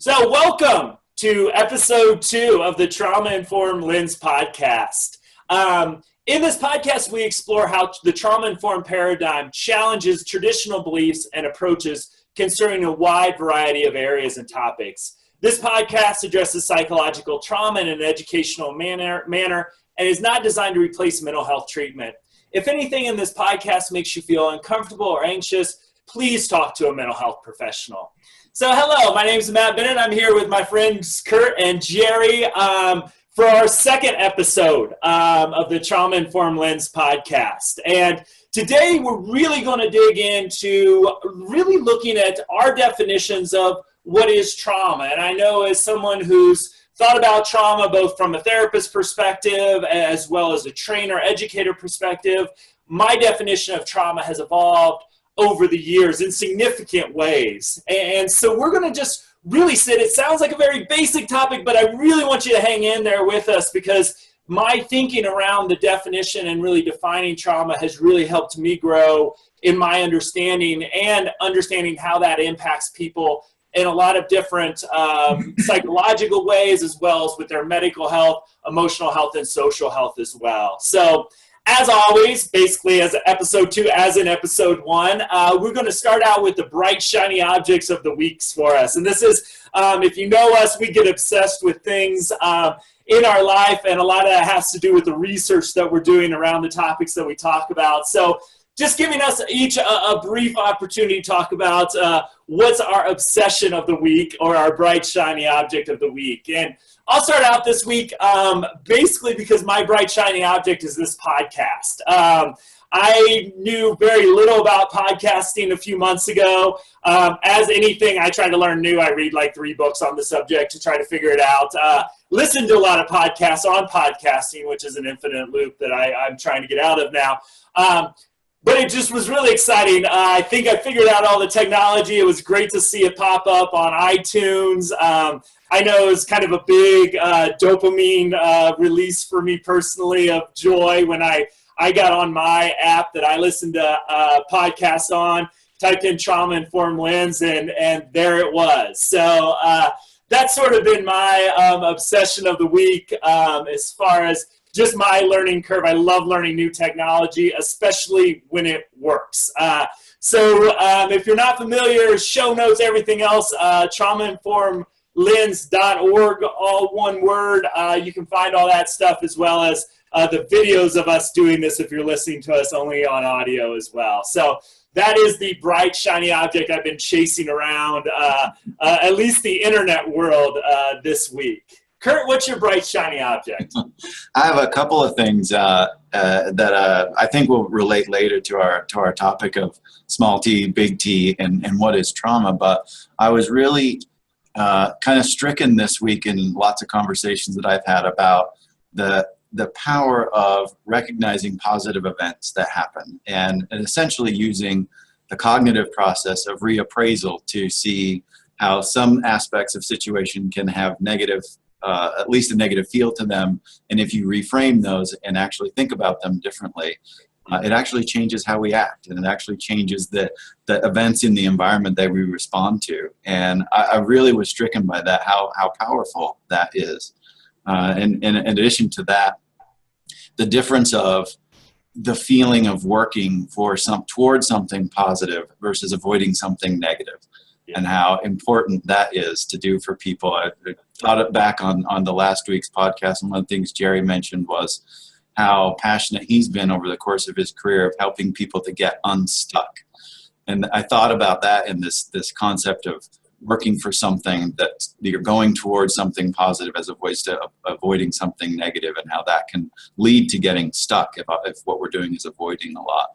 So welcome to episode 2 of the Trauma-Informed Lens podcast. In this podcast, we explore how the trauma-informed paradigm challenges traditional beliefs and approaches concerning a wide variety of areas and topics. This podcast addresses psychological trauma in an educational manner and is not designed to replace mental health treatment. If anything in this podcast makes you feel uncomfortable or anxious, please talk to a mental health professional. So hello, my name is Matt Bennett. I'm here with my friends Curt and Jerry for our second episode of the Trauma-Informed Lens podcast. And today we're really going to dig into really looking at our definitions of what is trauma. And I know as someone who's thought about trauma both from a therapist perspective as well as a trainer, educator perspective, my definition of trauma has evolved over the years in significant ways. And so we're going to just really it sounds like a very basic topic, but I really want you to hang in there with us because my thinking around the definition and really defining trauma has really helped me grow in my understanding and understanding how that impacts people in a lot of different psychological ways, as well as with their medical health, emotional health, and social health as well. So as always, basically as episode 2, as in episode 1, we're going to start out with the bright, shiny objects of the weeks for us. And this is, if you know us, we get obsessed with things in our life, and a lot of that has to do with the research that we're doing around the topics that we talk about. So just giving us each a brief opportunity to talk about what's our obsession of the week or our bright, shiny object of the week. And I'll start out this week basically because my bright, shiny object is this podcast. I knew very little about podcasting a few months ago. As anything I try to learn new, I read like 3 books on the subject to try to figure it out. Listen to a lot of podcasts on podcasting, which is an infinite loop that I'm trying to get out of now. But it just was really exciting. I think I figured out all the technology. It was great to see it pop up on iTunes. I know it was kind of a big dopamine release for me personally of joy when I got on my app that I listened to podcasts on, typed in Trauma-Informed Lens, and there it was. So that's sort of been my obsession of the week as far as just my learning curve. I love learning new technology, especially when it works. So if you're not familiar, show notes, everything else, traumainformedlens.org, all one word. You can find all that stuff as well as the videos of us doing this if you're listening to us only on audio as well. So that is the bright, shiny object I've been chasing around, at least the internet world this week. Curt, what's your bright, shiny object? I have a couple of things that I think will relate later to our topic of small t, big T, and what is trauma. But I was really kind of stricken this week in lots of conversations that I've had about the power of recognizing positive events that happen and essentially using the cognitive process of reappraisal to see how some aspects of situation can have negative at least a negative feel to them. And if you reframe those and actually think about them differently, it actually changes how we act, and it actually changes the events in the environment that we respond to. And I really was stricken by that, how powerful that is. And in addition to that, the difference of the feeling of working towards something positive versus avoiding something negative. And how important that is to do for people. I thought it back on the last week's podcast, and one of the things Jerry mentioned was how passionate he's been over the course of his career of helping people to get unstuck. And I thought about that in this concept of working for something that you're going towards something positive as opposed to avoiding something negative, and how that can lead to getting stuck if what we're doing is avoiding a lot.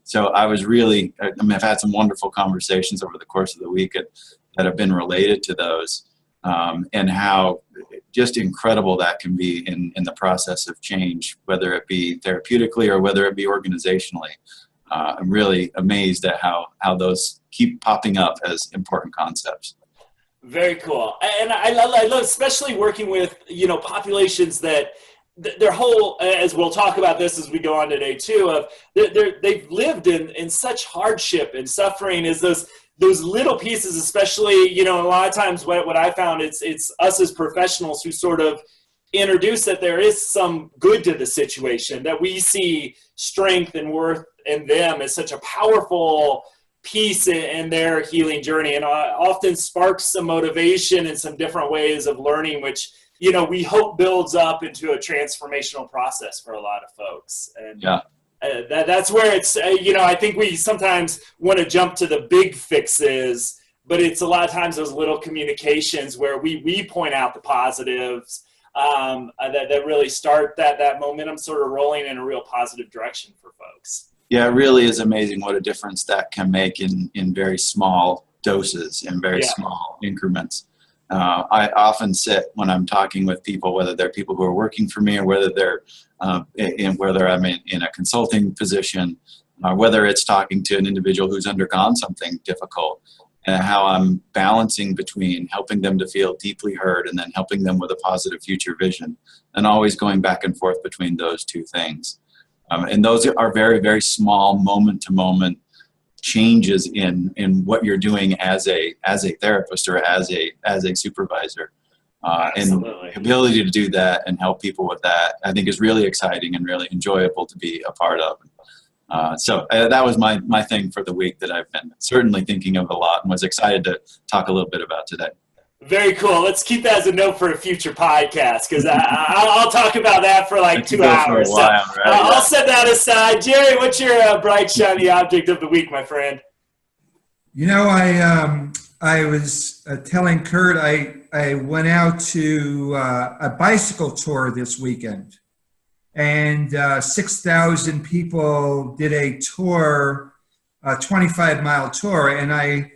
So I've had some wonderful conversations over the course of the week that have been related to those, and how just incredible that can be in the process of change, whether it be therapeutically or whether it be organizationally. I'm really amazed at how those keep popping up as important concepts. Very cool. And I love especially working with, populations that their whole, as we'll talk about this as we go on today too, of they've lived in such hardship and suffering, as those those little pieces, especially, you know, a lot of times what I found, it's us as professionals who sort of introduce that there is some good to the situation, that we see strength and worth in them as such a powerful piece in their healing journey, and often sparks some motivation and some different ways of learning, which, you know, we hope builds up into a transformational process for a lot of folks. And Yeah. That's where it's, you know, I think we sometimes want to jump to the big fixes, but it's a lot of times those little communications where we point out the positives that really start that momentum sort of rolling in a real positive direction for folks. Yeah, it really is amazing what a difference that can make in very small doses, in very small increments. I often sit when I'm talking with people, whether they're people who are working for me or whether they're whether I'm in a consulting position, whether it's talking to an individual who's undergone something difficult, and how I'm balancing between helping them to feel deeply heard and then helping them with a positive future vision, and always going back and forth between those two things. And those are very, very small moment-to-moment changes in what you're doing as a therapist or as a supervisor. And the ability to do that and help people with that, I think, is really exciting and really enjoyable to be a part of. So that was my thing for the week that I've been certainly thinking of a lot and was excited to talk a little bit about today. Very cool. Let's keep that as a note for a future podcast, because I'll talk about that for like 2 hours. I'll set that aside. Jerry, what's your bright, shiny object of the week, my friend? You know, I was telling Curt I went out to a bicycle tour this weekend, and 6,000 people did a tour, a 25-mile tour, and I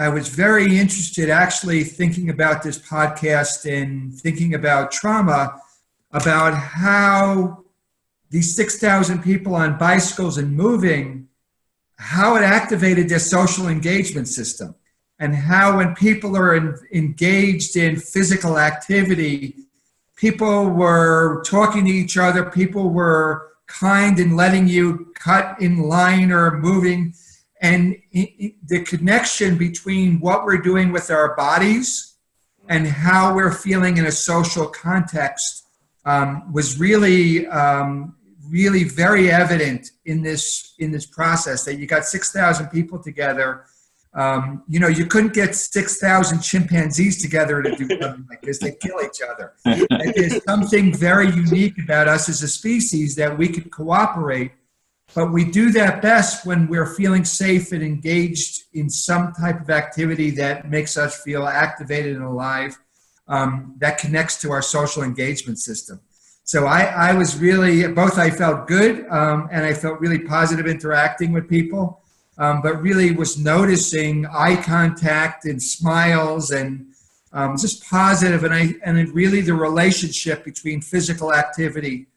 was very interested, actually, thinking about this podcast and thinking about trauma, about how these 6,000 people on bicycles and moving, how it activated their social engagement system, and how when people are engaged in physical activity, people were talking to each other, people were kind and letting you cut in line or moving. And the connection between what we're doing with our bodies and how we're feeling in a social context was really, really very evident in this process. That you got 6,000 people together. You know, you couldn't get 6,000 chimpanzees together to do something like this. They kill each other. And there's something very unique about us as a species, that we could cooperate. But we do that best when we're feeling safe and engaged in some type of activity that makes us feel activated and alive, that connects to our social engagement system. So I was really, both I felt good and I felt really positive interacting with people, but really was noticing eye contact and smiles and just positive, and really the relationship between physical activity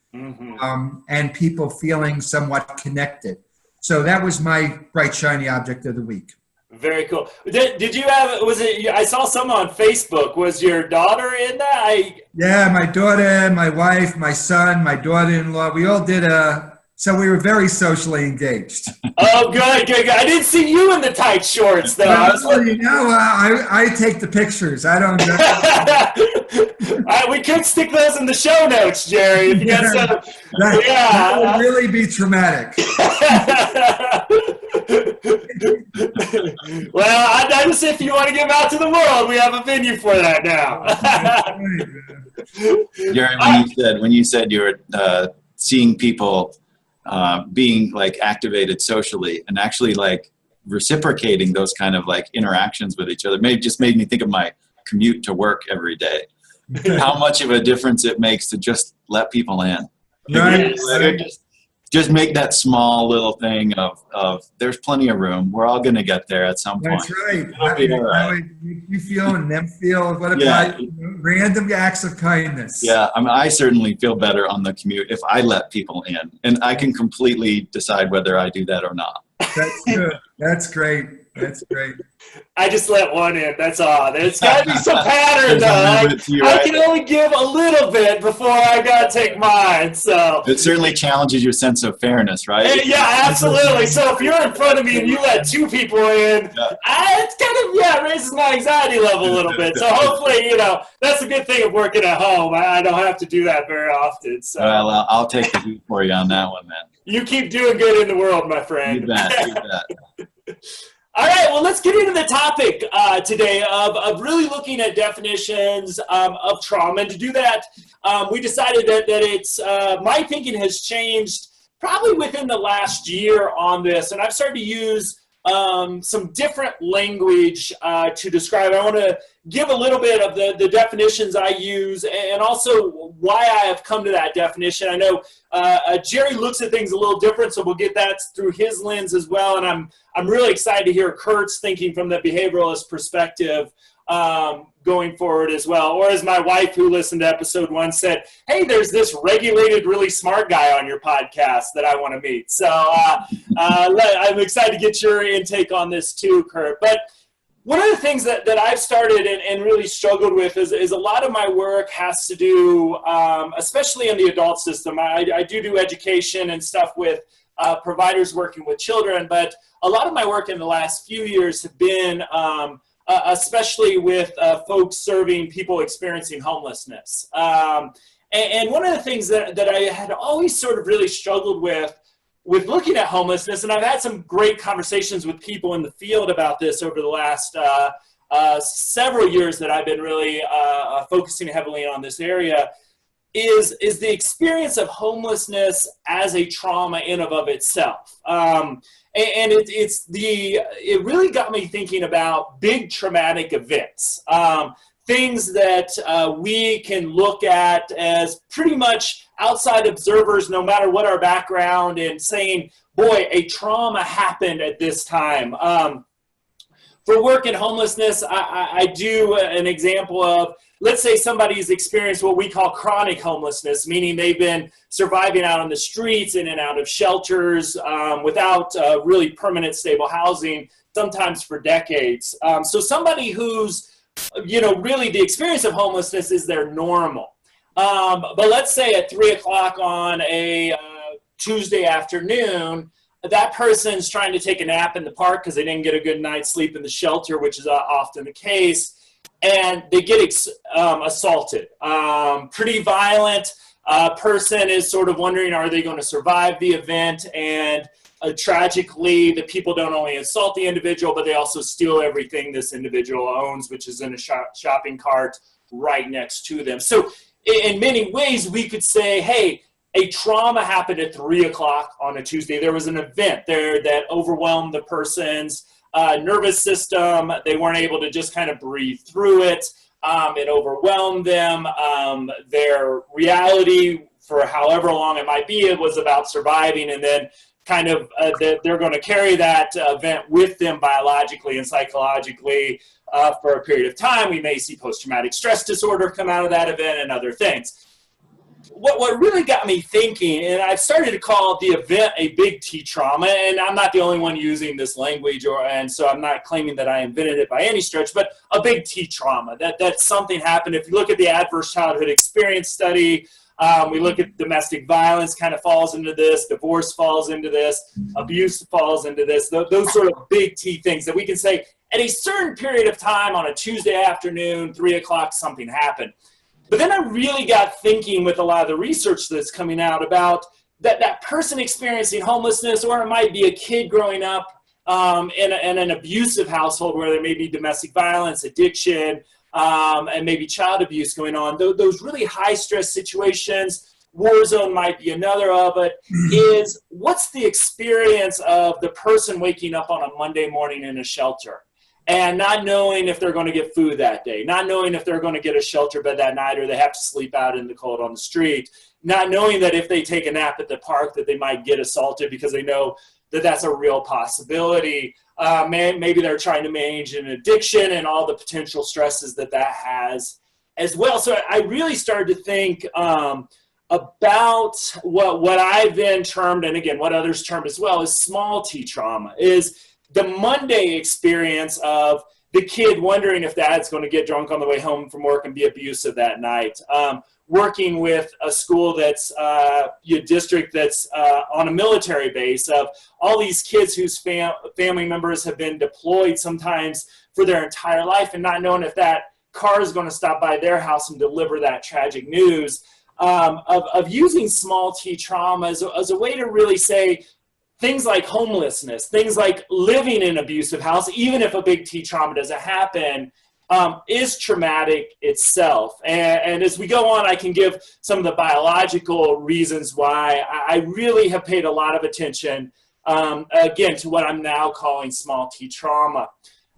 and people feeling somewhat connected. So that was my bright, shiny object of the week. Very cool. Did you have, was it, I saw some on Facebook. Was your daughter in that? Yeah, my daughter, my wife, my son, my daughter-in-law, we all did so we were very socially engaged. Oh, good. I didn't see you in the tight shorts, though. I take the pictures. I don't know. We could stick those in the show notes, Jerry. If you got some, that would really be traumatic. Well, I just, if you want to give out to the world, we have a venue for that now. Jerry, when you said you were seeing people being like activated socially and actually like reciprocating those kind of like interactions with each other, just made me think of my commute to work every day. How much of a difference it makes to just let people in. Right. Just make that small little thing of there's plenty of room. We're all going to get there at some point. That's right. How you feel and them feel. What about random acts of kindness? Yeah, I mean, I certainly feel better on the commute if I let people in, and I can completely decide whether I do that or not. That's good. That's great. That's great. I just let one in. That's all. There's got to be some pattern, There's a though. limit to you, I right? can only give a little bit before I got to take mine. So It certainly challenges your sense of fairness, right? yeah, absolutely. So if you're in front of me and you let two people in, Yeah. it's kind of raises my anxiety level a little bit. So hopefully, that's a good thing of working at home. I don't have to do that very often. So Well, I'll take the heat for you on that one, man. you keep doing good in the world, my friend. You bet. You bet. All right, well, let's get into the topic today of really looking at definitions of trauma. And to do that, we decided that it's, my thinking has changed probably within the last year on this. And I've started to use some different language to describe. I want to give a little bit of the definitions I use and also why I have come to that definition. I know Jerry looks at things a little different, so we'll get that through his lens as well. And I'm really excited to hear Curt's thinking from the behavioralist perspective going forward as well. Or as my wife, who listened to episode 1, said, hey, there's this regulated, really smart guy on your podcast that I want to meet. So I'm excited to get your intake on this too, Curt. But one of the things that I've started and really struggled with is a lot of my work has to do, especially in the adult system. I do education and stuff with providers working with children, but a lot of my work in the last few years have been especially with folks serving people experiencing homelessness. And one of the things that I had always sort of really struggled with looking at homelessness, and I've had some great conversations with people in the field about this over the last several years that I've been really focusing heavily on this area, is the experience of homelessness as a trauma in and of itself. And it really got me thinking about big traumatic events, things that we can look at as pretty much outside observers, no matter what our background, and saying, boy, a trauma happened at this time. For work in homelessness, I do an example of, let's say somebody's experienced what we call chronic homelessness, meaning they've been surviving out on the streets, in and out of shelters, without really permanent stable housing, sometimes for decades. So somebody who's, really the experience of homelessness is their normal. But let's say at 3 o'clock on a Tuesday afternoon, that person's trying to take a nap in the park because they didn't get a good night's sleep in the shelter, which is often the case, and they get assaulted. Pretty violent. Person is sort of wondering, are they going to survive the event? And tragically, the people don't only assault the individual, but they also steal everything this individual owns, which is in a shopping cart right next to them. So in many ways, we could say, hey, a trauma happened at 3 o'clock on a Tuesday. There was an event there that overwhelmed the person's nervous system. They weren't able to just kind of breathe through it. It overwhelmed them. Their reality, for however long it might be, it was about surviving, and then kind of they're going to carry that event with them biologically and psychologically for a period of time. We may see post-traumatic stress disorder come out of that event and other things. What really got me thinking, and I've started to call the event a big T trauma, and I'm not the only one using this language, and so I'm not claiming that I invented it by any stretch, but a big T trauma, that something happened. If you look at the adverse childhood experience study, we look at domestic violence kind of falls into this, divorce falls into this, abuse falls into this, those sort of big T things that we can say at a certain period of time on a Tuesday afternoon, 3 o'clock, something happened. But then I really got thinking with a lot of the research that's coming out about that person experiencing homelessness, or it might be a kid growing up in an abusive household where there may be domestic violence, addiction, and maybe child abuse going on. Those really high stress situations, war zone might be another of it, is what's the experience of the person waking up on a Monday morning in a shelter and not knowing if they're going to get food that day, not knowing if they're going to get a shelter bed that night, or they have to sleep out in the cold on the street, not knowing that if they take a nap at the park that they might get assaulted because they know that that's a real possibility. Maybe they're trying to manage an addiction and all the potential stresses that has as well. So I really started to think about what I've been termed, and again, what others term as well, is small t trauma, is the Monday experience of the kid wondering if dad's going to get drunk on the way home from work and be abusive that night. Working with a school that's your district that's on a military base, of all these kids whose family members have been deployed sometimes for their entire life, and not knowing if that car is going to stop by their house and deliver that tragic news. Of using small t trauma as a way to really say things like homelessness, things like living in an abusive house, even if a big T trauma doesn't happen, is traumatic itself. And as we go on, I can give some of the biological reasons why I really have paid a lot of attention, again, to what I'm now calling small T trauma.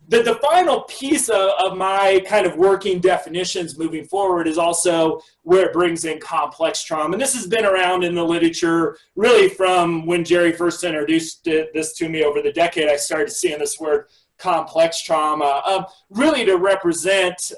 The final piece of my kind of working definitions moving forward is also where it brings in complex trauma. And this has been around in the literature really from when Jerry first introduced this to me over the decade. I started seeing this word complex trauma, really to represent,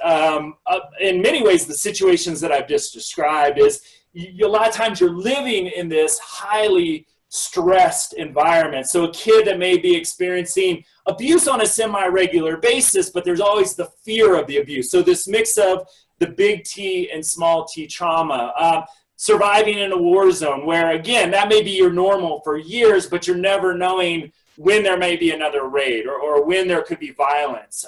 in many ways, the situations that I've just described. Is a lot of times you're living in this highly stressed environment. So a kid that may be experiencing abuse on a semi-regular basis, but there's always the fear of the abuse. So this mix of the big T and small t trauma, surviving in a war zone where, again, that may be your normal for years, but you're never knowing when there may be another raid or when there could be violence,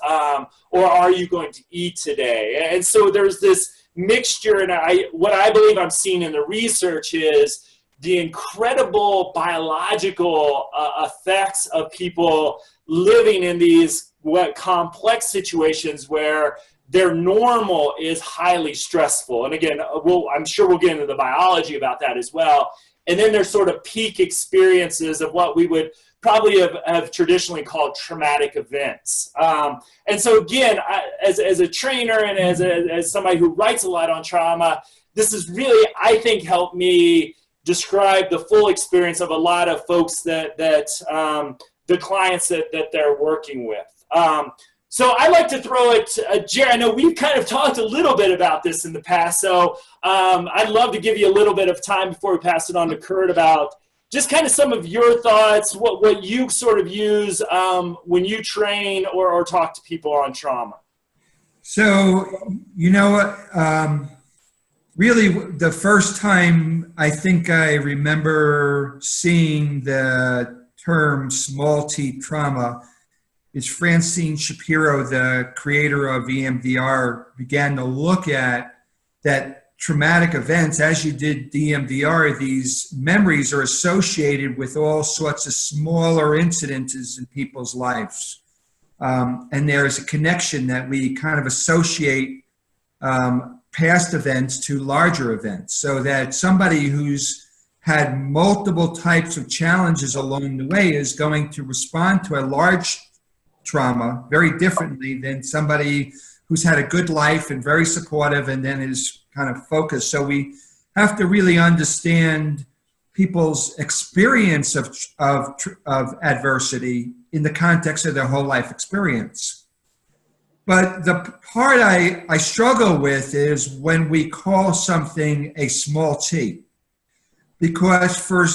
or are you going to eat today? And so there's this mixture, and what I believe I'm seeing in the research is the incredible biological effects of people living in these complex situations where their normal is highly stressful. And again, I'm sure we'll get into the biology about that as well. And then there's sort of peak experiences of what we would probably have traditionally called traumatic events. And so again, as a trainer and as somebody who writes a lot on trauma, this has really, I think, helped me describe the full experience of a lot of folks that the clients that they're working with. So I'd like to throw it to Jerry. I know we've kind of talked a little bit about this in the past, so I'd love to give you a little bit of time before we pass it on to Curt about just kind of some of your thoughts, what you sort of use when you train or talk to people on trauma. So, you know what? Really, the first time I think I remember seeing the term small t trauma is Francine Shapiro, the creator of EMDR, began to look at that traumatic events. As you did EMDR, these memories are associated with all sorts of smaller incidences in people's lives. And there's a connection that we kind of associate past events to larger events, so that somebody who's had multiple types of challenges along the way is going to respond to a large trauma very differently than somebody who's had a good life and very supportive and then is kind of focused. So we have to really understand people's experience of adversity in the context of their whole life experience. But the part I struggle with is when we call something a small t. Because for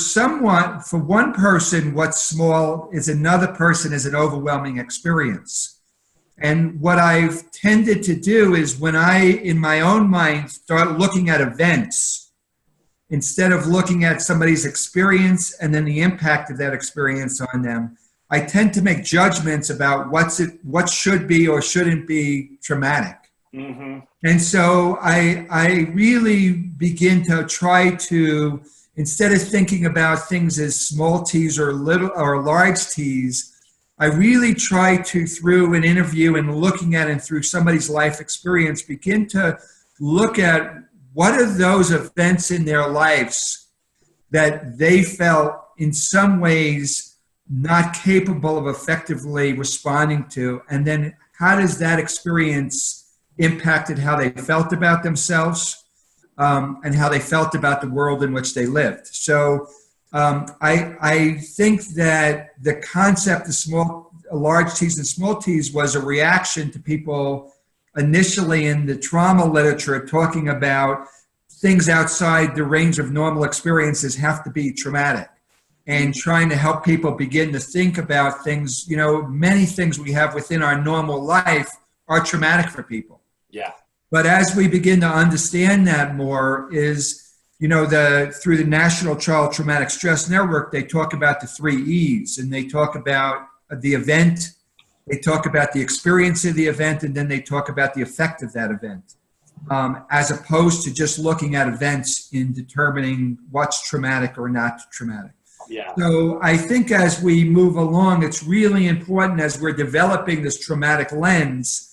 one person, what's small is another person is an overwhelming experience. And what I've tended to do is when I, in my own mind, start looking at events, instead of looking at somebody's experience and then the impact of that experience on them, I tend to make judgments about what should be or shouldn't be traumatic. Mm-hmm. And so I really begin to try to, instead of thinking about things as small t's or little or large t's, I really try to, through an interview and looking at it through somebody's life experience, begin to look at what are those events in their lives that they felt in some ways not capable of effectively responding to, and then how does that experience impacted how they felt about themselves and how they felt about the world in which they lived. So I think that the concept of large t's and small t's was a reaction to people initially in the trauma literature talking about things outside the range of normal experiences have to be traumatic. And trying to help people begin to think about things, many things we have within our normal life are traumatic for people. Yeah. But as we begin to understand that more is, through the National Child Traumatic Stress Network, they talk about the 3 E's, and they talk about the event, they talk about the experience of the event, and then they talk about the effect of that event, as opposed to just looking at events in determining what's traumatic or not traumatic. Yeah. So I think as we move along, it's really important as we're developing this traumatic lens,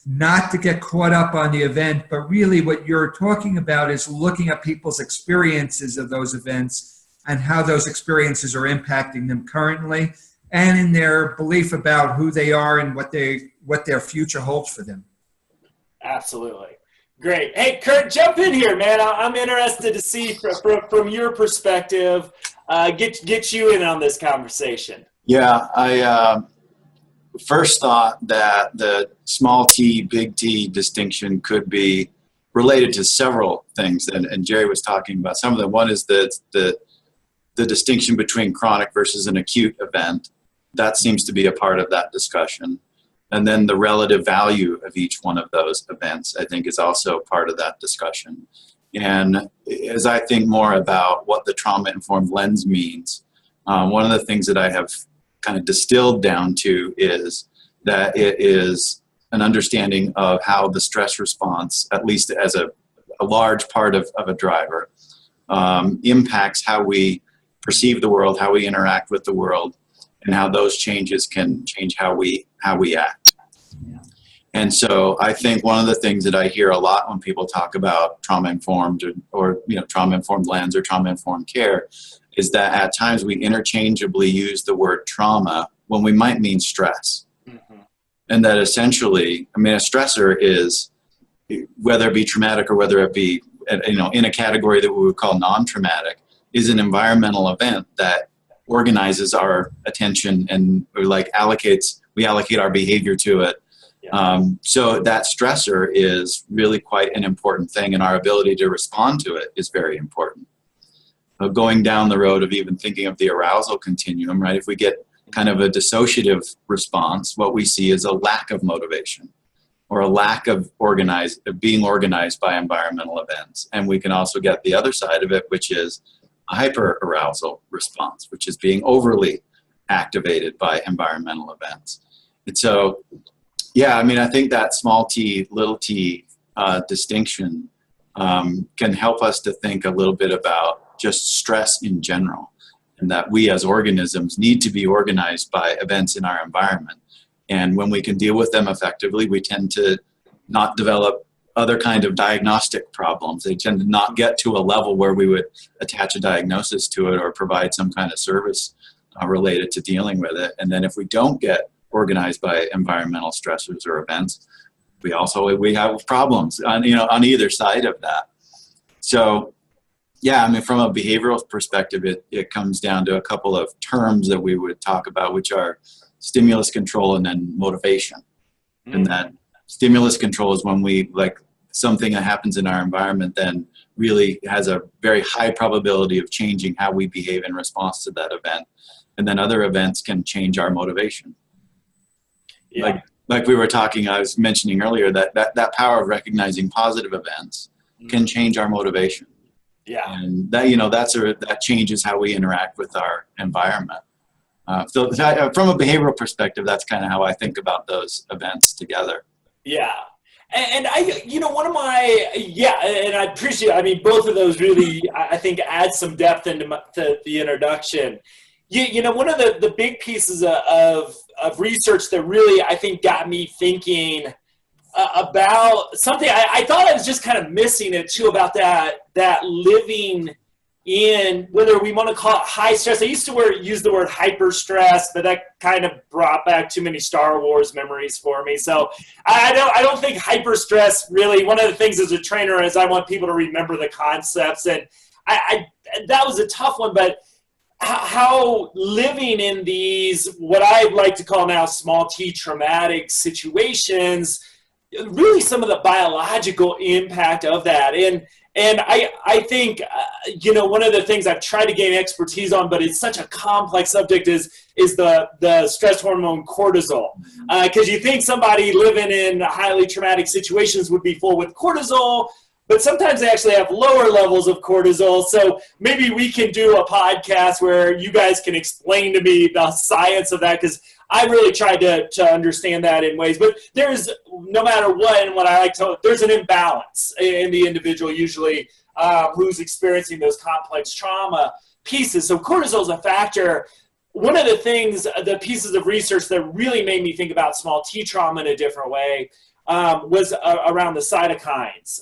not to get caught up on the event, but really what you're talking about is looking at people's experiences of those events and how those experiences are impacting them currently and in their belief about who they are and what their future holds for them. Absolutely. Great. Hey, Curt, jump in here, man. I'm interested to see from your perspective, get you in on this conversation. Yeah, I first thought that the small t, big T distinction could be related to several things, and Jerry was talking about some of them. One is the distinction between chronic versus an acute event. That seems to be a part of that discussion. And then the relative value of each one of those events, I think, is also part of that discussion. And as I think more about what the trauma-informed lens means, one of the things that I have kind of distilled down to is that it is an understanding of how the stress response, at least as a large part of a driver, impacts how we perceive the world, how we interact with the world, and how those changes can change how we act. Yeah. And so I think one of the things that I hear a lot when people talk about trauma-informed or trauma-informed lens or trauma-informed care is that at times we interchangeably use the word trauma when we might mean stress. Mm-hmm. And that essentially, a stressor is, whether it be traumatic or whether it be, in a category that we would call non-traumatic, is an environmental event that organizes our attention and we allocate our behavior to it. Yeah. So that stressor is really quite an important thing, and our ability to respond to it is very important. Going down the road of even thinking of the arousal continuum, right? If we get kind of a dissociative response, what we see is a lack of motivation or a lack of being organized by environmental events. And we can also get the other side of it, which is a hyperarousal response, which is being overly activated by environmental events. And so, yeah, I think that small t, little t distinction can help us to think a little bit about just stress in general, and that we as organisms need to be organized by events in our environment. And when we can deal with them effectively, we tend to not develop other kind of diagnostic problems. They tend to not get to a level where we would attach a diagnosis to it or provide some kind of service related to dealing with it. And then if we don't get organized by environmental stressors or events, we have problems on either side of that. So yeah, from a behavioral perspective, it comes down to a couple of terms that we would talk about, which are stimulus control and then motivation. Mm-hmm. And that stimulus control is when something that happens in our environment then really has a very high probability of changing how we behave in response to that event. And then other events can change our motivation. Yeah. Like we were talking, I was mentioning earlier that power of recognizing positive events can change our motivation. Yeah. And that changes how we interact with our environment. So from a behavioral perspective, that's kind of how I think about those events together. Yeah. And and I appreciate, both of those really, I think, add some depth into the introduction. One of the big pieces of research that really, I think, got me thinking about something I thought I was just kind of missing it too, about that living in, whether we want to call it high stress. I used to use the word hyper stress, but that kind of brought back too many Star Wars memories for me. So I don't think hyper stress really, one of the things as a trainer is I want people to remember the concepts, and that was a tough one, but how living in these, what I like to call now small t traumatic situations, really some of the biological impact of that. And And I think, one of the things I've tried to gain expertise on, but it's such a complex subject, is the stress hormone cortisol. Because you think somebody living in highly traumatic situations would be full with cortisol, but sometimes they actually have lower levels of cortisol. So maybe we can do a podcast where you guys can explain to me the science of that, because I really tried to understand that in ways. But there's, no matter what, and what I like to, there's an imbalance in the individual usually who's experiencing those complex trauma pieces. So cortisol is a factor. One of the things, the pieces of research that really made me think about small t trauma in a different way was around the cytokines.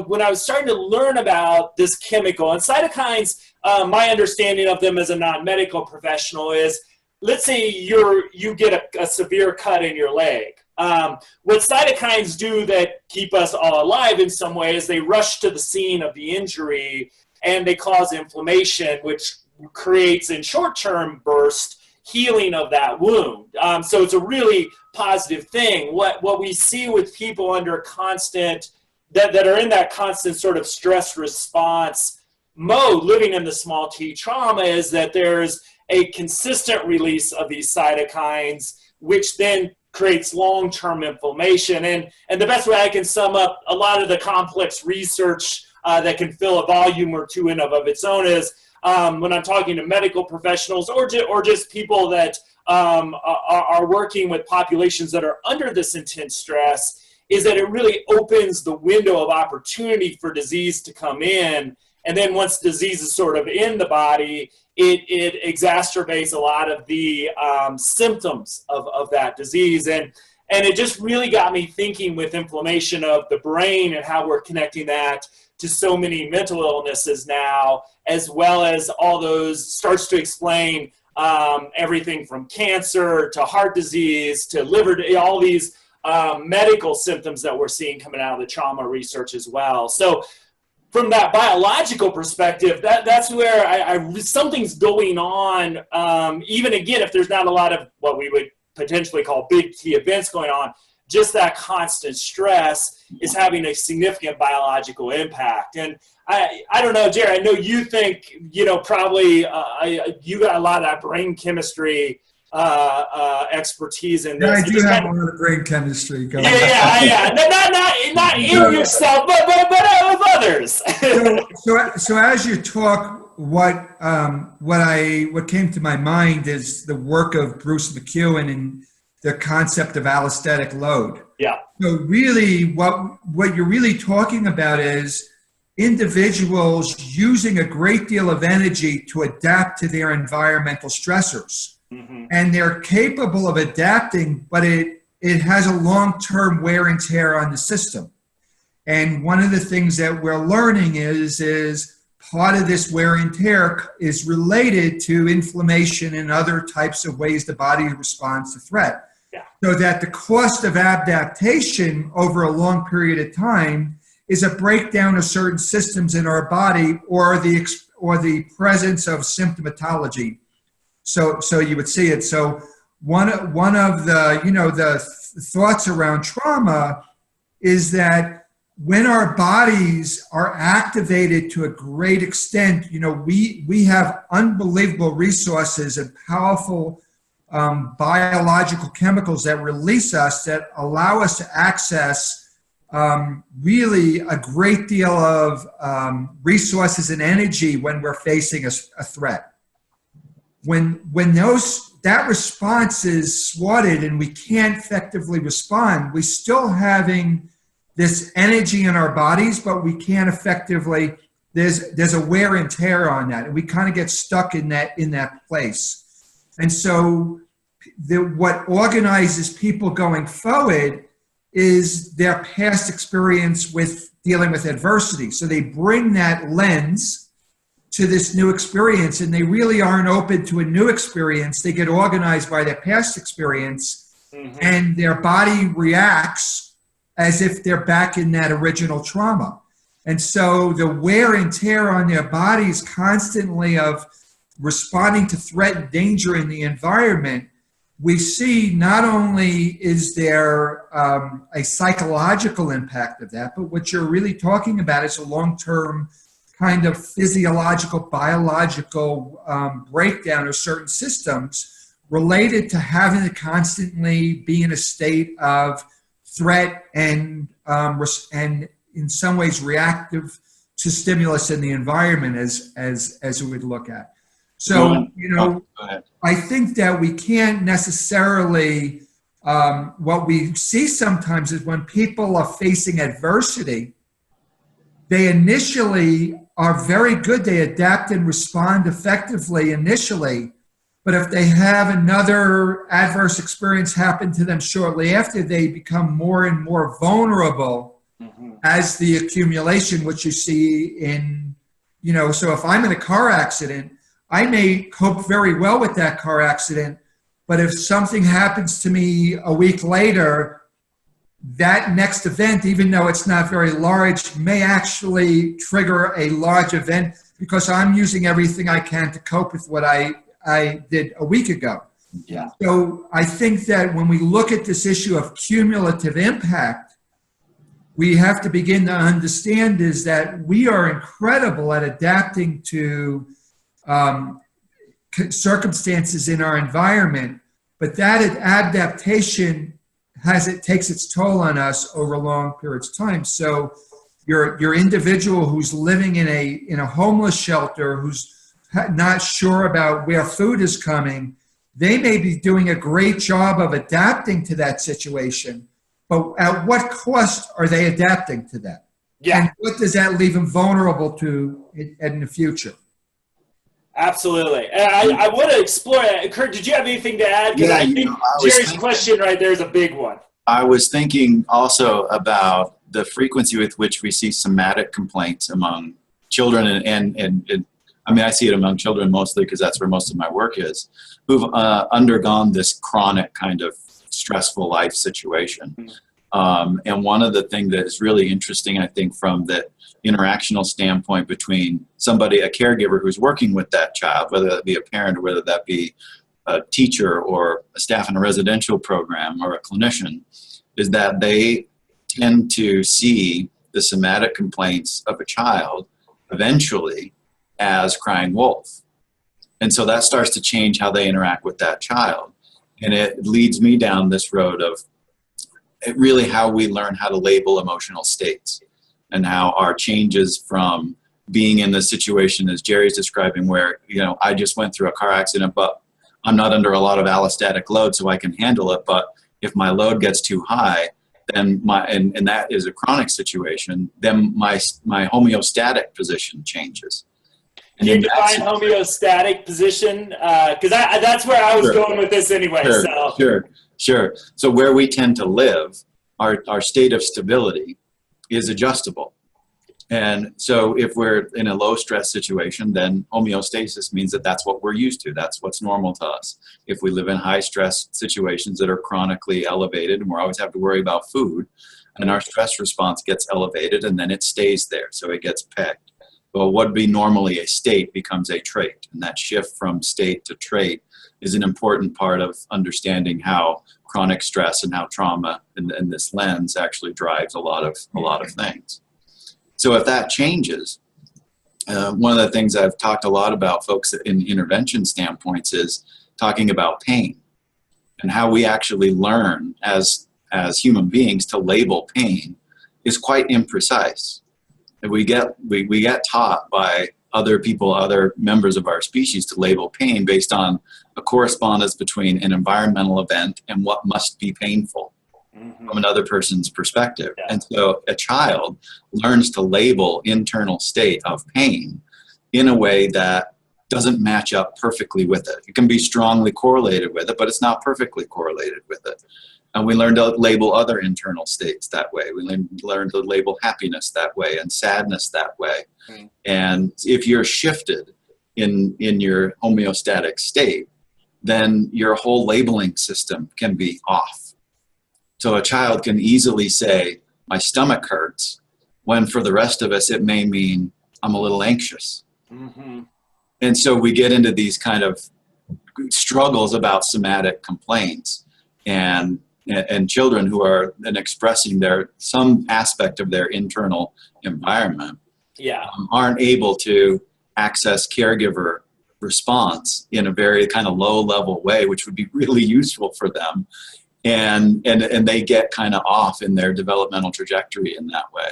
When I was starting to learn about this chemical, and cytokines, my understanding of them as a non-medical professional is, let's say you get a severe cut in your leg. What cytokines do that keep us all alive in some way is they rush to the scene of the injury and they cause inflammation, which creates in short-term burst healing of that wound. So it's a really positive thing. What we see with people under constant, that are in that constant sort of stress response mode, living in the small t trauma, is that there's a consistent release of these cytokines, which then creates long-term inflammation. And the best way I can sum up a lot of the complex research that can fill a volume or two in of its own is, when I'm talking to medical professionals or just people that are working with populations that are under this intense stress, is that it really opens the window of opportunity for disease to come in. And then once disease is sort of in the body, it exacerbates a lot of the symptoms of that disease. And it just really got me thinking with inflammation of the brain and how we're connecting that to so many mental illnesses now, as well as all those, starts to explain everything from cancer to heart disease to liver, all these medical symptoms that we're seeing coming out of the trauma research as well. So from that biological perspective, that's where something's going on, even again, if there's not a lot of what we would potentially call big T events going on, just that constant stress is having a significant biological impact. And I don't know, Jerry, I know you think, probably you got a lot of that brain chemistry expertise in this. Yeah, I do have a lot of brain chemistry going. Yeah. Not in yourself, but with others. So as you talk, what came to my mind is the work of Bruce McEwen and the concept of allostatic load. Yeah. So really, what you're really talking about is individuals using a great deal of energy to adapt to their environmental stressors. Mm-hmm. And they're capable of adapting, but it has a long-term wear and tear on the system. And one of the things that we're learning is part of this wear and tear is related to inflammation and other types of ways the body responds to threat. Yeah. So that the cost of adaptation over a long period of time is a breakdown of certain systems in our body or the presence of symptomatology. So you would see it. So one of the, the thoughts around trauma is that when our bodies are activated to a great extent, we have unbelievable resources and powerful biological chemicals that release us, that allow us to access really a great deal of resources and energy when we're facing a threat. When that response is swatted and we can't effectively respond, we're still having this energy in our bodies, but we can't effectively, there's a wear and tear on that, and we kind of get stuck in that place. And so what organizes people going forward is their past experience with dealing with adversity. So they bring that lens to this new experience, and they really aren't open to a new experience. They get organized by their past experience, mm-hmm. and their body reacts as if they're back in that original trauma. And so the wear and tear on their bodies constantly of responding to threat and danger in the environment we see not only is there a psychological impact of that, but what you're really talking about is a long-term kind of physiological, biological breakdown of certain systems related to having to constantly be in a state of threat and in some ways reactive to stimulus in the environment as we would look at. So, I think that we can't necessarily, what we see sometimes is when people are facing adversity, they initially are very good. They adapt and respond effectively initially. But if they have another adverse experience happen to them shortly after, they become more and more vulnerable as the accumulation, which you see in, so if I'm in a car accident, I may cope very well with that car accident, but if something happens to me a week later, that next event, even though it's not very large, may actually trigger a large event because I'm using everything I can to cope with what I did a week ago. Yeah. So I think that when we look at this issue of cumulative impact, we have to begin to understand is that we are incredible at adapting to circumstances in our environment, but that adaptation takes its toll on us over long periods of time. So your individual who's living in a homeless shelter, who's not sure about where food is coming, they may be doing a great job of adapting to that situation, but at what cost are they adapting to that? Yeah. And what does that leave them vulnerable to in the future? Absolutely. And I want to explore that. Curt, did you have anything to add? Because I think Jerry's question right there is a big one. I was thinking also about the frequency with which we see somatic complaints among children and I mean, I see it among children mostly because that's where most of my work is, who've undergone this chronic kind of stressful life situation. And one of the things that is really interesting, I think, from the interactional standpoint between somebody, a caregiver who's working with that child, whether that be a parent or whether that be a teacher or a staff in a residential program or a clinician, is that they tend to see the somatic complaints of a child eventually as crying wolf. And so that starts to change how they interact with that child. And it leads me down this road of really how we learn how to label emotional states and how our changes from being in the situation as Jerry's describing where, I just went through a car accident, but I'm not under a lot of allostatic load so I can handle it. But if my load gets too high, then and that is a chronic situation, then my homeostatic position changes. Can you define homeostatic position? Because that's where I was going with this anyway. Sure. So where we tend to live, our state of stability is adjustable. And so if we're in a low stress situation, then homeostasis means that that's what we're used to. That's what's normal to us. If we live in high stress situations that are chronically elevated and we always have to worry about food, and our stress response gets elevated and then it stays there. So it gets pegged. Well, what would be normally a state becomes a trait. And that shift from state to trait is an important part of understanding how chronic stress and how trauma in this lens actually drives a lot of things. So if that changes, one of the things I've talked a lot about, folks, in intervention standpoints is talking about pain and how we actually learn as human beings to label pain is quite imprecise. And we get taught by other people, other members of our species to label pain based on a correspondence between an environmental event and what must be painful from another person's perspective. Yeah. And so a child learns to label internal state of pain in a way that doesn't match up perfectly with it. It can be strongly correlated with it, but it's not perfectly correlated with it. And we learn to label other internal states that way. We learn to label happiness that way and sadness that way. And if you're shifted in your homeostatic state, then your whole labeling system can be off. So a child can easily say, my stomach hurts, when for the rest of us, it may mean I'm a little anxious. And so we get into these kind of struggles about somatic complaints, and children who are then expressing some aspect of their internal environment, aren't able to access caregiver response in a very kind of low level way, which would be really useful for them, and they get kind of off in their developmental trajectory in that way.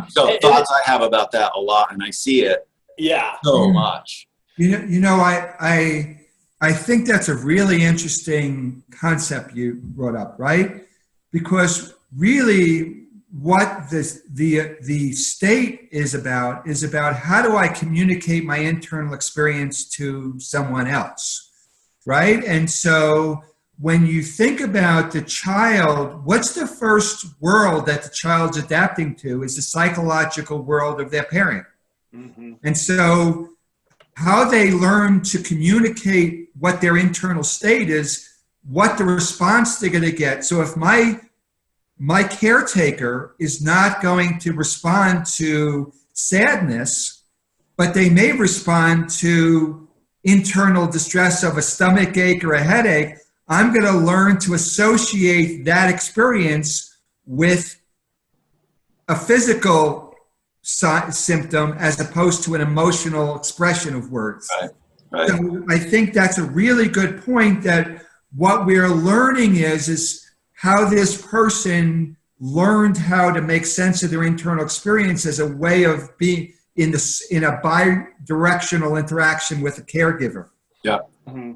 So thoughts I have about that a lot, and I see it so much. I think that's a really interesting concept you brought up, right? Because really what the state is about how do I communicate my internal experience to someone else, right? And so when you think about the child, what's the first world that the child's adapting to is the psychological world of their parent. Mm-hmm. And so how they learn to communicate what their internal state is, what the response they're going to get. So if my caretaker is not going to respond to sadness, but they may respond to internal distress of a stomach ache or a headache, I'm going to learn to associate that experience with a physical symptom as opposed to an emotional expression of words. Right. So I think that's a really good point, that what we're learning is how this person learned how to make sense of their internal experience as a way of being in a bi-directional interaction with a caregiver. Yeah. Mm-hmm.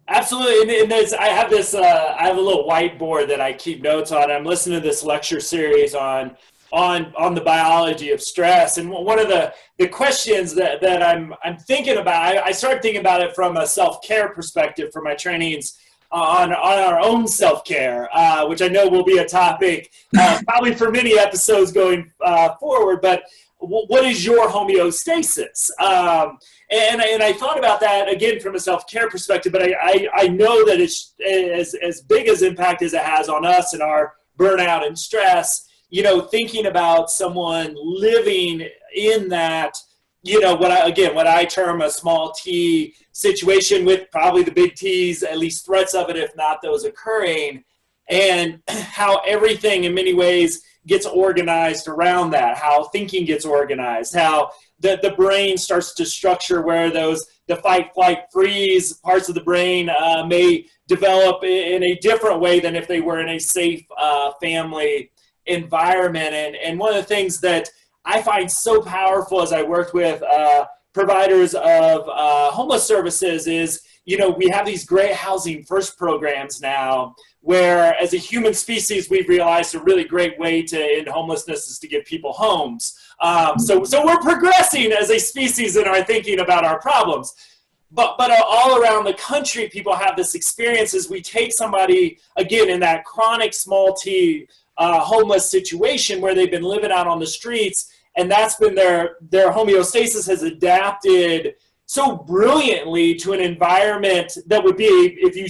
Absolutely, and I have a little whiteboard that I keep notes on. I'm listening to this lecture series on the biology of stress, and one of the questions that I'm thinking about, I started thinking about it from a self-care perspective for my trainings on our own self-care, which I know will be a topic probably for many episodes going forward. But what is your homeostasis? And I thought about that again from a self-care perspective, but I know that it's as big as impact as it has on us and our burnout and stress. Thinking about someone living in that, what I term a small T situation with probably the big T's, at least threats of it, if not those occurring, and how everything in many ways gets organized around that, how thinking gets organized, how the brain starts to structure where the fight, flight, freeze parts of the brain may develop in a different way than if they were in a safe family environment. And one of the things that I find so powerful as I worked with providers of homeless services is, we have these great housing first programs now where as a human species, we've realized a really great way to end homelessness is to give people homes. So we're progressing as a species in our thinking about our problems. But all around the country, people have this experience as we take somebody, again, in that chronic small T homeless situation where they've been living out on the streets, and that's been their homeostasis has adapted so brilliantly to an environment that would be, if you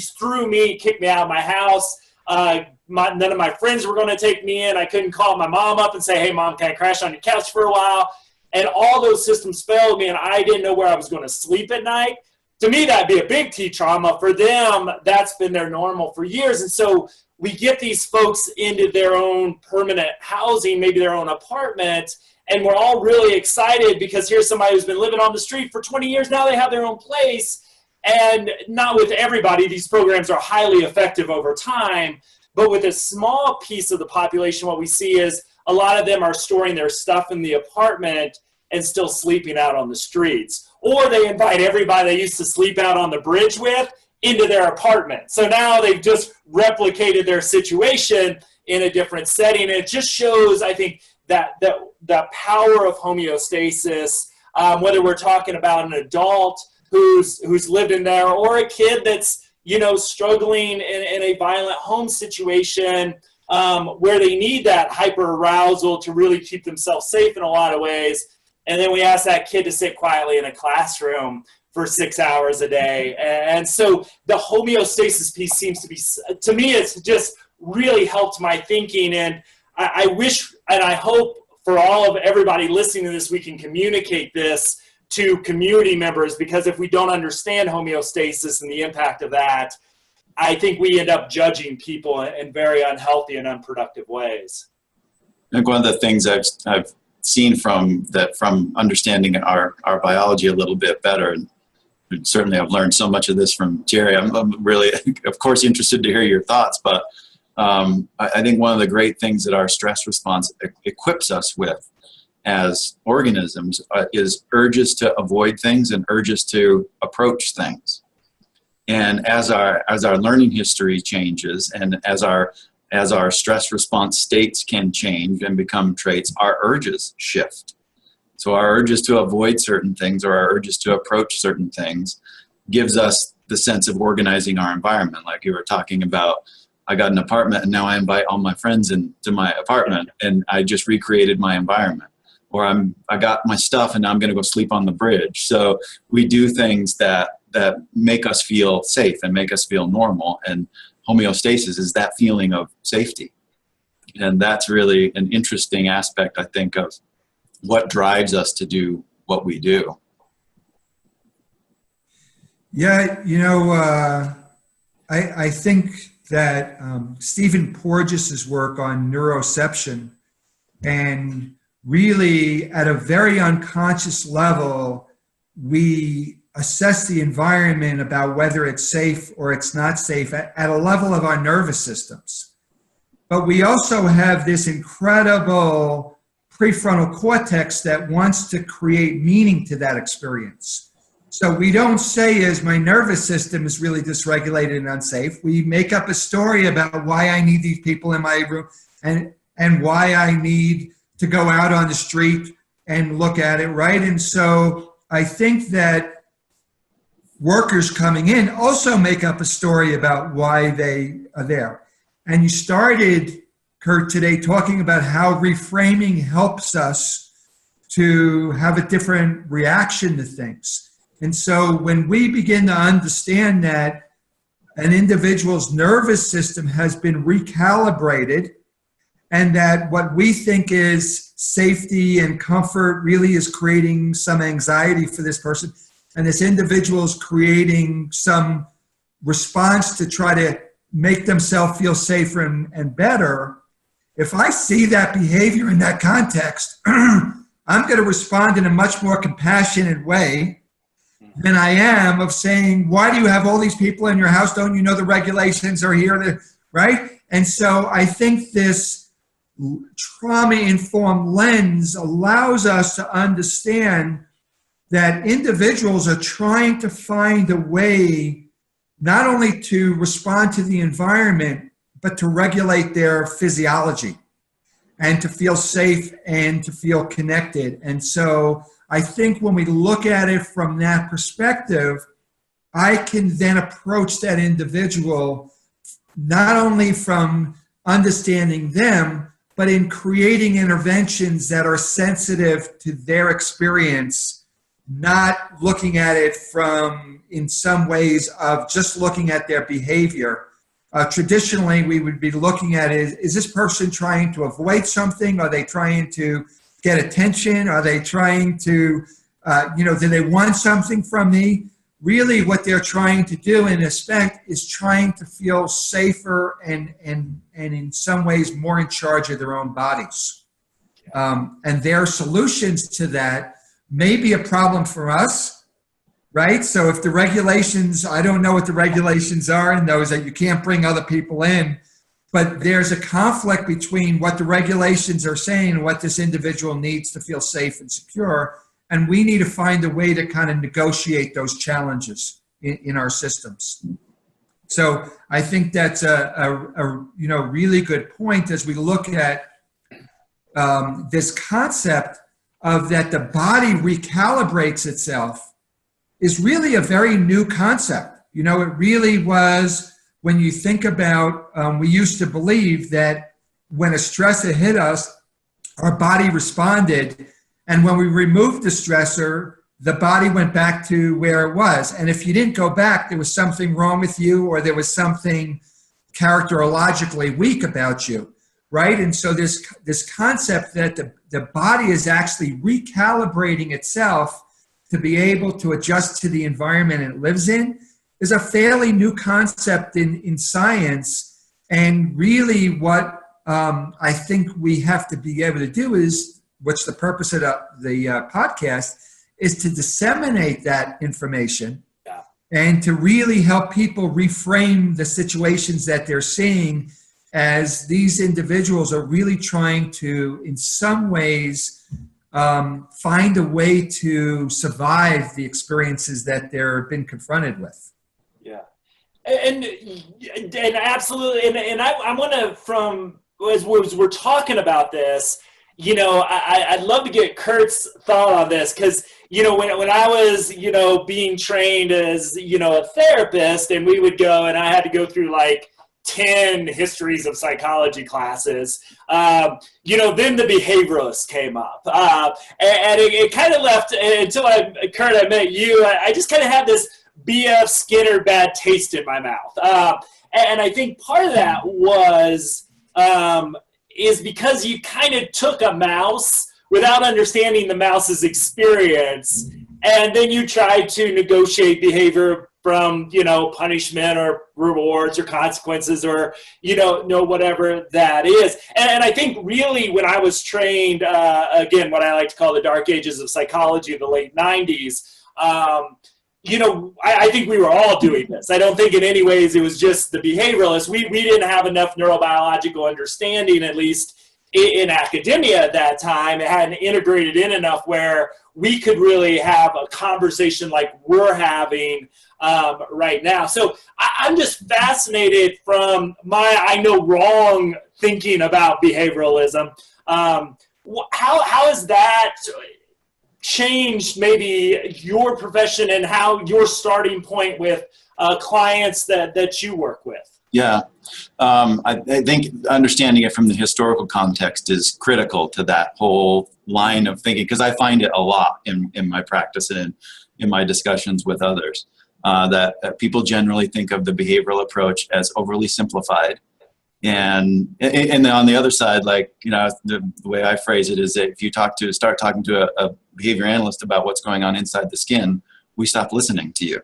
kicked me out of my house, none of my friends were going to take me in. I couldn't call my mom up and say, hey, Mom, can I crash on your couch for a while? And all those systems failed me, and I didn't know where I was going to sleep at night. To me, that'd be a big T trauma. For them, that's been their normal for years. And so we get these folks into their own permanent housing, maybe their own apartment, and we're all really excited because here's somebody who's been living on the street for 20 years. Now they have their own place. And not with everybody. These programs are highly effective over time. But with a small piece of the population, what we see is a lot of them are storing their stuff in the apartment and still sleeping out on the streets. Or they invite everybody they used to sleep out on the bridge with into their apartment. So now they've just replicated their situation in a different setting. And it just shows, I think, that the power of homeostasis, whether we're talking about an adult who's lived in there or a kid that's, struggling in a violent home situation where they need that hyper arousal to really keep themselves safe in a lot of ways. And then we ask that kid to sit quietly in a classroom for 6 hours a day. And so the homeostasis piece seems to be, to me, it's just really helped my thinking. And I wish, and I hope for all of everybody listening to this, we can communicate this to community members, because if we don't understand homeostasis and the impact of that, I think we end up judging people in very unhealthy and unproductive ways. I think one of the things I've seen from understanding our biology a little bit better, and certainly I've learned so much of this from Jerry. I'm really, of course, interested to hear your thoughts, but I think one of the great things that our stress response equips us with as organisms is urges to avoid things and urges to approach things. And as our learning history changes, and as our stress response states can change and become traits, our urges shift. So our urges to avoid certain things, or our urges to approach certain things, gives us the sense of organizing our environment. Like you were talking about, I got an apartment and now I invite all my friends into my apartment and I just recreated my environment. Or I got my stuff and now I'm going to go sleep on the bridge. So we do things that make us feel safe and make us feel normal. And homeostasis is that feeling of safety. And that's really an interesting aspect, I think, of what drives us to do what we do. Yeah, I think that Stephen Porges' work on neuroception, and really at a very unconscious level, we assess the environment about whether it's safe or it's not safe at a level of our nervous systems. But we also have this incredible prefrontal cortex that wants to create meaning to that experience. So we don't say, is my nervous system is really dysregulated and unsafe. We make up a story about why I need these people in my room and why I need to go out on the street and look at it, right? And so I think that workers coming in also make up a story about why they are there. And you started, Curt, today talking about how reframing helps us to have a different reaction to things. And so when we begin to understand that an individual's nervous system has been recalibrated, and that what we think is safety and comfort really is creating some anxiety for this person, and this individual is creating some response to try to make themselves feel safer and better, if I see that behavior in that context, I'm going to respond in a much more compassionate way than I am of saying, why do you have all these people in your house? Don't you know the regulations are here, right? And so I think this trauma-informed lens allows us to understand that individuals are trying to find a way not only to respond to the environment, but to regulate their physiology and to feel safe and to feel connected. And so I think when we look at it from that perspective, I can then approach that individual not only from understanding them, but in creating interventions that are sensitive to their experience, not looking at it from, in some ways, of just looking at their behavior. Traditionally, we would be looking at it, is this person trying to avoid something? Are they trying to get attention? Are they trying to, do they want something from me? Really what they're trying to do in effect is trying to feel safer and in some ways more in charge of their own bodies. And their solutions to that may be a problem for us, right? So if the regulations, I don't know what the regulations are in those, that you can't bring other people in, but there's a conflict between what the regulations are saying and what this individual needs to feel safe and secure. And we need to find a way to kind of negotiate those challenges in our systems. So I think that's a really good point as we look at this concept of that the body recalibrates itself is really a very new concept. It really was, when you think about, we used to believe that when a stressor hit us, our body responded. And when we removed the stressor, the body went back to where it was. And if you didn't go back, there was something wrong with you, or there was something characterologically weak about you, right? And so this concept that the body is actually recalibrating itself to be able to adjust to the environment it lives in is a fairly new concept in science. And really what I think we have to be able to do is, what's the purpose of the podcast, is to disseminate that information and to really help people reframe the situations that they're seeing, as these individuals are really trying to, in some ways, find a way to survive the experiences that they've been confronted with. Yeah, and absolutely, and I want to, from as we're talking about this, you know, I'd love to get Curt's thought on this, because, you know, when I was, you know, being trained as, you know, a therapist, and we would go, and I had to go through like 10 histories of psychology classes, you know, then the behavioralists came up, and it kind of left, until Curt, I met you, I just kind of had this B.F. Skinner bad taste in my mouth, and I think part of that was is because you kind of took a mouse without understanding the mouse's experience, and then you tried to negotiate behavior from, you know, punishment or rewards or consequences, or, you know, whatever that is. And I think really when I was trained, again, what I like to call the dark ages of psychology of the late 90s, you know, I think we were all doing this. I don't think in any ways it was just the behavioralists. We didn't have enough neurobiological understanding, at least in academia at that time. It hadn't integrated in enough where we could really have a conversation like we're having right now. So I'm just fascinated from my, I know, wrong thinking about behavioralism. How has that changed maybe your profession and how your starting point with clients that you work with? Yeah, I think understanding it from the historical context is critical to that whole line of thinking, because I find it a lot in my practice and in my discussions with others, that people generally think of the behavioral approach as overly simplified. And on the other side, like, you know, the way I phrase it is that if you start talking to a behavior analyst about what's going on inside the skin, we stop listening to you.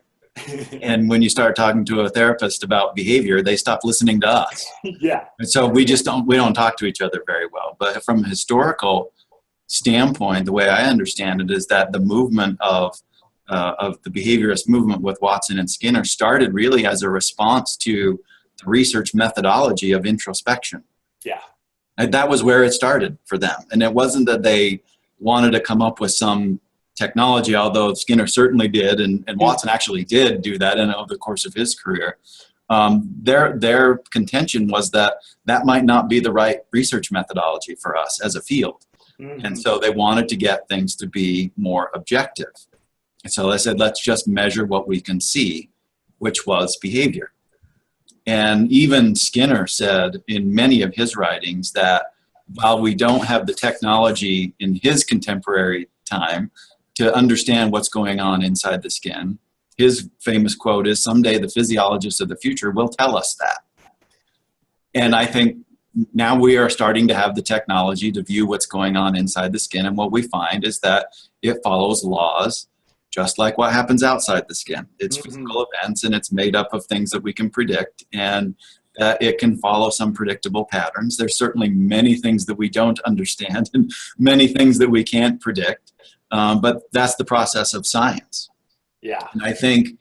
And when you start talking to a therapist about behavior, they stop listening to us. Yeah. And so we don't talk to each other very well. But from a historical standpoint, the way I understand it is that the movement of the behaviorist movement with Watson and Skinner started really as a response to the research methodology of introspection. Yeah. And that was where it started for them. And it wasn't that they wanted to come up with some technology, although Skinner certainly did, and Watson actually did do that over the course of his career. Their contention was that might not be the right research methodology for us as a field. Mm-hmm. And so they wanted to get things to be more objective. And so they said, let's just measure what we can see, which was behavior. And even Skinner said in many of his writings that while we don't have the technology in his contemporary time to understand what's going on inside the skin, his famous quote is, someday the physiologists of the future will tell us that. And I think now we are starting to have the technology to view what's going on inside the skin. And what we find is that it follows laws just like what happens outside the skin. It's physical events, and it's made up of things that we can predict, and it can follow some predictable patterns. There's certainly many things that we don't understand and many things that we can't predict, but that's the process of science. Yeah. And I think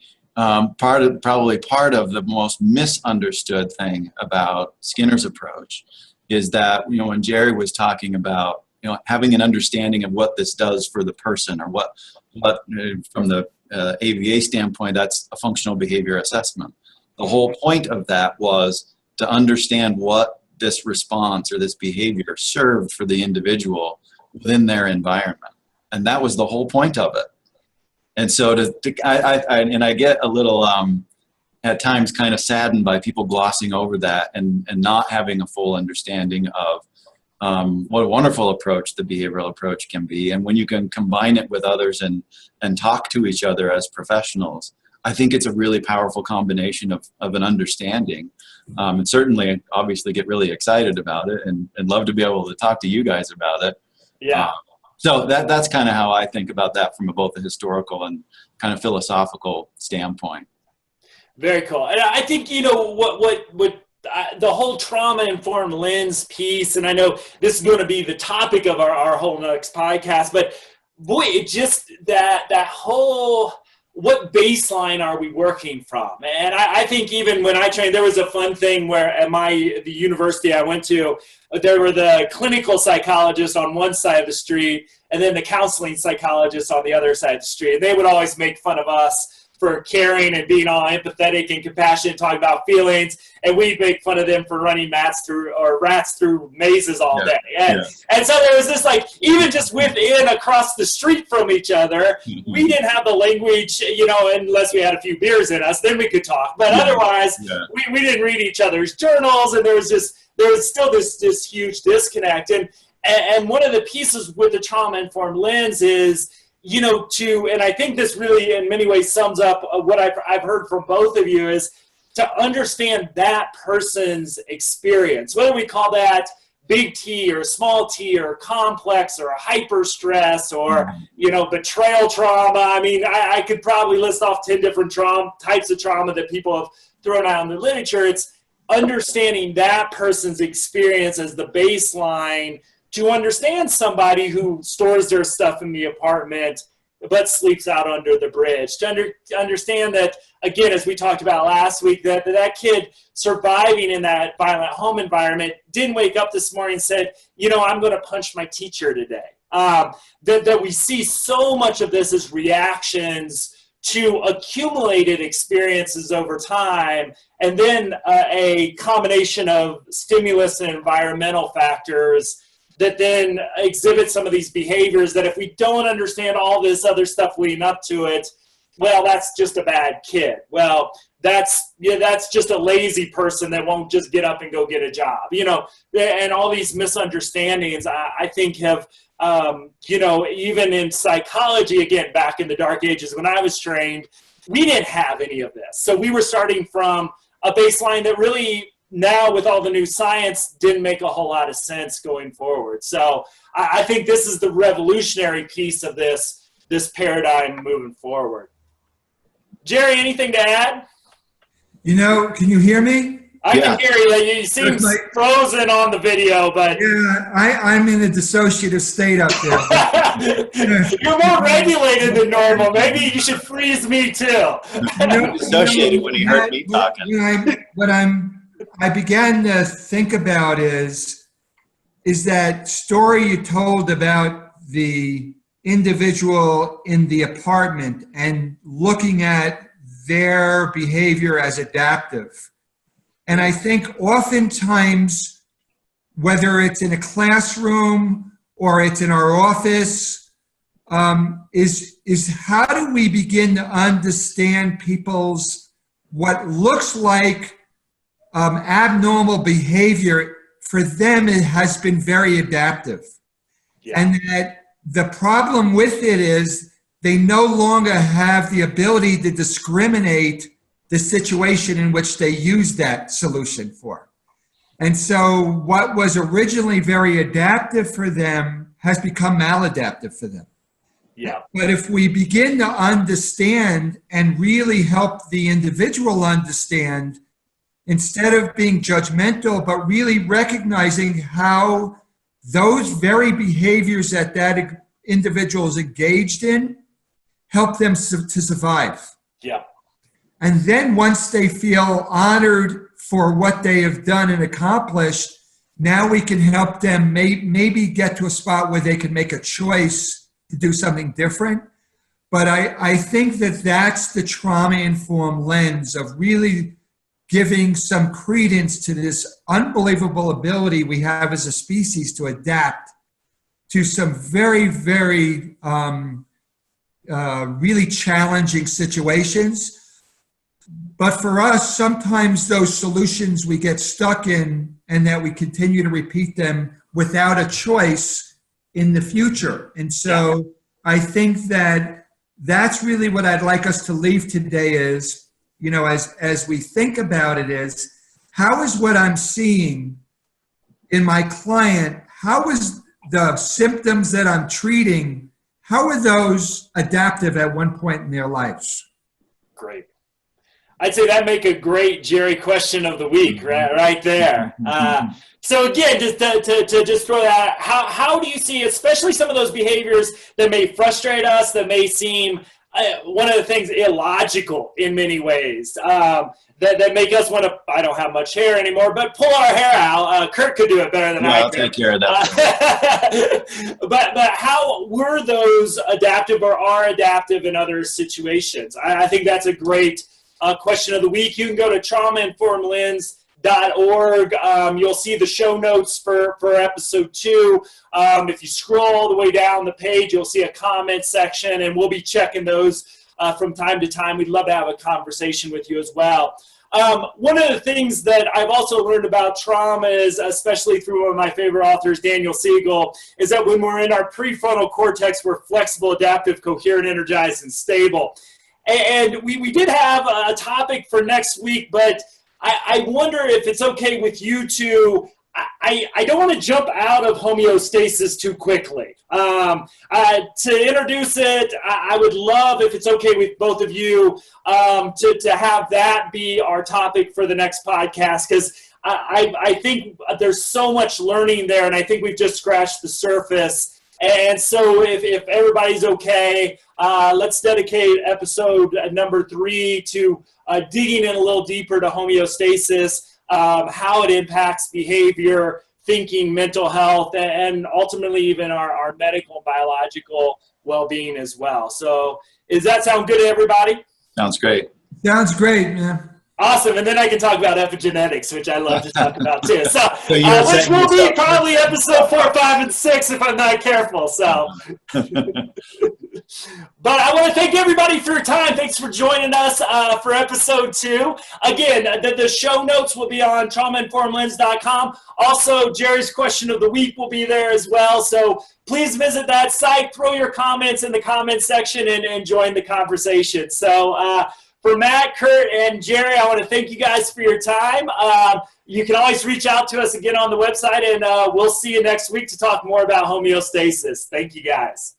probably part of the most misunderstood thing about Skinner's approach is that, you know, when Jerry was talking about, you know, having an understanding of what this does for the person, or what from the ABA standpoint, that's a functional behavior assessment. The whole point of that was to understand what this response or this behavior served for the individual within their environment. And that was the whole point of it. And so I get a little, at times, kind of saddened by people glossing over that and not having a full understanding of what a wonderful approach the behavioral approach can be. And when you can combine it with others and talk to each other as professionals, I think it's a really powerful combination of an understanding. And certainly, obviously, get really excited about it and love to be able to talk to you guys about it. Yeah. So that's kind of how I think about that from both a historical and kind of philosophical standpoint. Very cool. And I think, you know, what the whole trauma-informed lens piece, and I know this is going to be the topic of our whole next podcast, but boy, it just, that whole, what baseline are we working from? And I think even when I trained, there was a fun thing where at the university I went to, there were the clinical psychologists on one side of the street and then the counseling psychologists on the other side of the street. And they would always make fun of us for caring and being all empathetic and compassionate, talking about feelings, and we'd make fun of them for running rats through mazes all day. And so there was this, like, even just within, across the street from each other, we didn't have the language, you know, unless we had a few beers in us, then we could talk. But otherwise, we didn't read each other's journals, and there was still this huge disconnect. And one of the pieces with the trauma-informed lens is, you know, and I think this really in many ways sums up what I've heard from both of you, is to understand that person's experience, whether we call that big T or small t or complex or hyper stress or, you know, betrayal trauma. I mean, I could probably list off 10 different types of trauma that people have thrown out in the literature. It's understanding that person's experience as the baseline to understand somebody who stores their stuff in the apartment but sleeps out under the bridge, to understand that, again, as we talked about last week, that kid surviving in that violent home environment didn't wake up this morning and said, you know, I'm going to punch my teacher today. That we see so much of this as reactions to accumulated experiences over time, and then a combination of stimulus and environmental factors that then exhibit some of these behaviors that if we don't understand all this other stuff leading up to it, well, that's just a bad kid. Well, that's just a lazy person that won't just get up and go get a job, you know, and all these misunderstandings, I think have, you know, even in psychology, again, back in the dark ages when I was trained, we didn't have any of this. So we were starting from a baseline that really, now with all the new science, didn't make a whole lot of sense going forward. So I think this is the revolutionary piece of this paradigm moving forward. Jerry, anything to add? You know, can you hear me? I can hear you. You seem frozen on the video, but... Yeah, I'm in a dissociative state up there. You're more regulated than normal. Maybe you should freeze me too. I'm dissociated when he heard me talking. I began to think about is that story you told about the individual in the apartment and looking at their behavior as adaptive. And I think oftentimes, whether it's in a classroom or it's in our office, is how do we begin to understand people's what looks like abnormal behavior. For them, it has been very adaptive. And that the problem with it is they no longer have the ability to discriminate the situation in which they use that solution for. And so what was originally very adaptive for them has become maladaptive for them. But if we begin to understand and really help the individual understand, instead of being judgmental, but really recognizing how those very behaviors that individual is engaged in help them to survive. And then once they feel honored for what they have done and accomplished, now we can help them maybe get to a spot where they can make a choice to do something different. But I think that's the trauma-informed lens of really giving some credence to this unbelievable ability we have as a species to adapt to some very, very really challenging situations. But for us, sometimes those solutions we get stuck in and that we continue to repeat them without a choice in the future. And so I think that's really what I'd like us to leave today is, you know, as we think about it, is how is what I'm seeing in my client, how is the symptoms that I'm treating, how are those adaptive at one point in their lives? Great. I'd say that make a great Jerry question of the week, right there. So again, just to just throw that out, how do you see, especially some of those behaviors that may frustrate us, that may seem, one of the things, illogical in many ways, that make us want to, I don't have much hair anymore, but pull our hair out. Curt could do it better than I I'll could. take care of that. But how were those adaptive or are adaptive in other situations? I think that's a great question of the week. You can go to traumainformedlens.org. You'll see the show notes for episode 2. If you scroll all the way down the page, you'll see a comment section, and we'll be checking those from time to time. We'd love to have a conversation with you as well. One of the things that I've also learned about trauma is, especially through one of my favorite authors, Daniel Siegel, is that when we're in our prefrontal cortex, we're flexible, adaptive, coherent, energized, and stable. And we did have a topic for next week, but I wonder if it's okay with you to, I don't want to jump out of homeostasis too quickly. To introduce it, I would love, if it's okay with both of you, to have that be our topic for the next podcast, because I think there's so much learning there, and I think we've just scratched the surface. And so if everybody's okay, let's dedicate episode number 3 to digging in a little deeper to homeostasis, how it impacts behavior, thinking, mental health, and ultimately even our medical, biological well-being as well. So does that sound good to everybody? Sounds great. Sounds great, man. Awesome, and then I can talk about epigenetics, which I love to talk about too. So which will be probably episode 4, 5, and 6 if I'm not careful. So, but I want to thank everybody for your time. Thanks for joining us for episode 2. Again, the show notes will be on traumainformedlens.com. Also, Jerry's question of the week will be there as well. So please visit that site. Throw your comments in the comment section and join the conversation. So. For Matt, Curt, and Jerry, I want to thank you guys for your time. You can always reach out to us again on the website, and we'll see you next week to talk more about homeostasis. Thank you, guys.